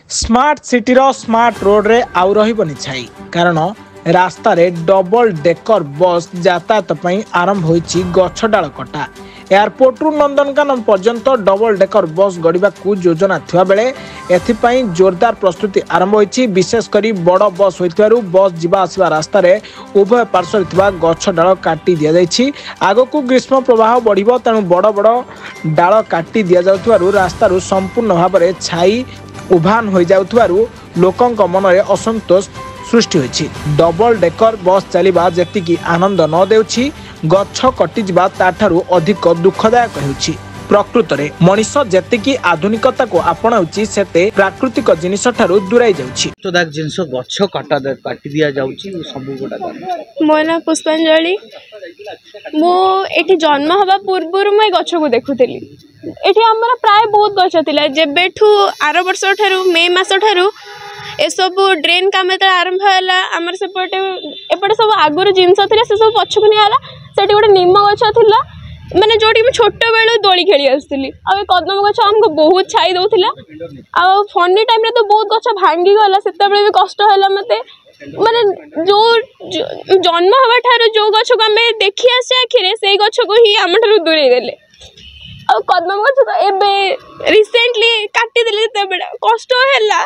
Smart सिटीर smart road रे आउ रहिबनि छाई कारण रास्ता रे डबल डेकर बस यातायात पई आरंभ होईची गछ डाल कटा। एयरपोर्ट रु नंदनकानन पर्यंत डबल डेकर बस गड़िबा को योजना थिबा बेले एथिपई जोरदार प्रस्तुति आरंभ होईची। विशेष करी बड़ बस होइतवारु बस जिबा आसीबा रास्ता रे उभय पार्श्व थिबा गछ डाल काटी दिया जाईची। आगो को ग्रीष्म प्रवाह बढ़िबो तेनु बड़ बड़ डाल काटी दिया जाउतवारु रास्ता रु संपूर्ण भाबरे छाई उभान हो जाउतवारु लोकंक मनरे असंतोष सृष्टि होईछि। डबल डेकर बस चलिबा जेतिकी आनंद न देउछि गछ कटि जिबा ताठारु अधिक दुखदायक हेउछि। प्रकृत रे मनीष जेतिकी आधुनिकता को आपणाउछि सेते प्राकृतिक जिनिस ठारु दूराई जाउछि। तो दाग जिनिस गछ काटी दिया जाउछि सब गोटा। मो ना पुष्पांजलि मो एठी जन्म हवा पूर्व मैं गछ को देखुथिली। एठी हमरा प्राय बहुत गछ थिला जेबेठू आर वर्ष ठारू मे मास ठारू ए सब ड्रेन काम आरंभ है आमर सेपटे एपटे सब आगुरी जिनस थिला से सब पछक नियाला। सेठी गोटे निम गछ थिला माने जोटी मैं छोट बेलू दोली खेली आसली आ कदम गछ हमको बहुत छाई दउथिला। आ फनी टाइम रे तो बहुत गछ भांगी गला सेते बेले भी कष्ट होला मते माने जो जन्म हवा ठारू जो गछ को हमें देखि आसे आखिरे से गछ को ही हम ठारू दूरे देले। आ कदम गछ तो एबे रिसेंटली काटी देले सेते बेले कष्ट होला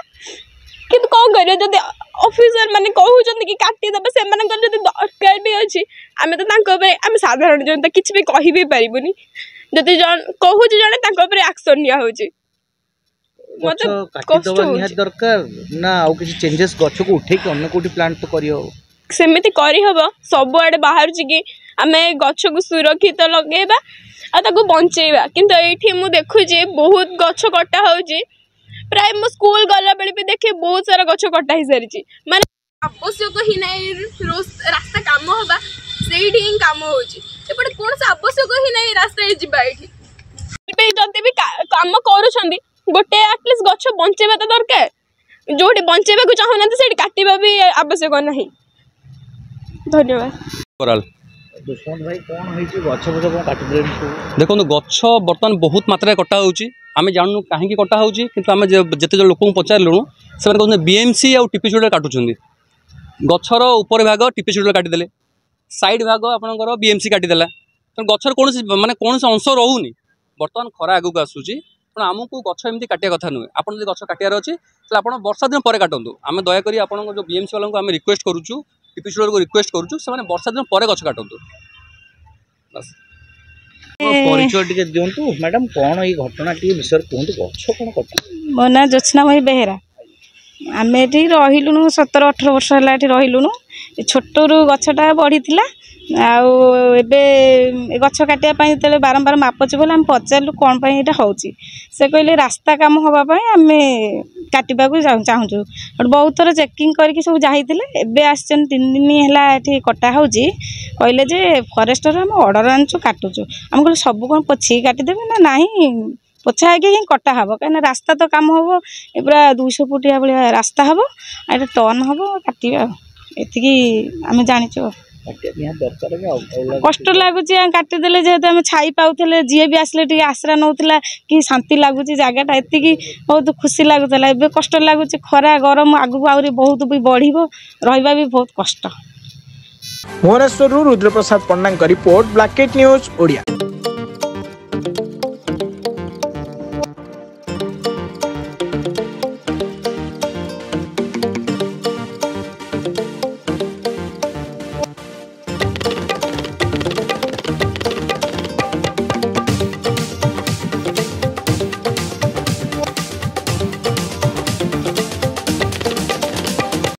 किंतु कौन करियो जदि ऑफिसर माने कहउछन कि काटी दबे से माने जदि दरकार भी अछि आमे तो तांको पे आमे साधारण जनता किछ भी कहि भी परिबुनी जदि जन कहउछ जने तांको पे एक्शन निया होछि मते काटी दबा निहा दरकार ना आ किछ चेंजेस गछ को उठे कि अन्य कोठी प्लांट तो करियो सेमिति करि हबो सब आडे बाहर छि कि आमे गछ को सुरक्षित लगेबा आ ताको बंचेबा। किंतु एठी मु देखु जे बहुत गछ कटा होछि प्राय मो स्कूल गला बेले भी देखे बहुत सारा गछ कटा ही सारी माने आवश्यक ही नहीं रास्ता काम होबा सेठी ही काम होची एपटे कोन से आवश्यक ही नहीं रास्ता जिबा एठी पे जते भी काम करूछंदी गोटे एटलीस्ट गछ बंचेबा त दरकार जोठी बंचेबा को चाहना त सेठी काटिबा भी आवश्यक नहीं। धन्यवाद। कोराल दुष्मंत भाई कोन होई छी गछ को काटि देन देखो गछ बर्तमान बहुत मात्रा कटा होची आमे जानू कहीं कटा होची किंतु आमे जते लोक को पचारलु से कहते बीएमसी आ टीपी चूड़ा काटुछंदी गछर ऊपर भाग टीपी चूड़ा काटी देले साइड भाग आपनकर बीएमसी काटी देला तो गछर कोन माने कोन अंश रहउनी। बर्तमान खरा आगु आसुची पण हमकु गछ एमती काटिया कथा नुहे। आपन जे गछ काटियार अछि त आपन वर्षा दिन परे काटंतु। आमे दया करी आपन जो बीएमसी वाला को आमे रिक्वेस्ट करूछु टीपी चूड़ा को रिक्वेस्ट करूछु से माने वर्षा दिन परे गछ काटंतु बस। परिचय टिके दियंतु मैडम कोन ई घटना टी विषय कोंतु गछ कोन कटा। मो ना जोत्स्ना मई बेहेरा आमे एठी रहिलुनु 17-18 वर्ष हला एठी रहिलुनु छोटरू गछटा बढ़ीतिला आउ एबे गछ काटिया पई तेले बारंबार मापच बोले हम पचारलु कोन पई एटा होउची से कहले रास्ता काम होबा पई आमे काटिबा को चाहूछु और बहुत थोर चेकिंग करके सब जाहितिले एबे आछन 3 दिन हला एठी कटा होउची कहले जे फॉरेस्टर हम ऑर्डर आनछु काटुछु हम कहले सब कोन पछी काटी देबे ना नाही पोछा के ही कटा हबो कहना रास्ता तो काम हबो ए पूरा 200 फुटिया बलिया रास्ता हबो आ एटा टर्न हबो काटिबा एतिकी आमे जानिछु कष्ट लगुच काटी देले जेहेतु आम छाई पाऊले जी भी आसले टी आसरा नौला कि शांति लगुच जगटा एति बहुत खुशी लगुला ए कष्ट लगुच खरा गरम आगू आहरी बहुत भी बढ़ रहा भी बहुत कष्ट। भुवनेश्वर रुद्रप्रसाद पंडा रिपोर्ट ब्लैकेट न्यूज ओडिया।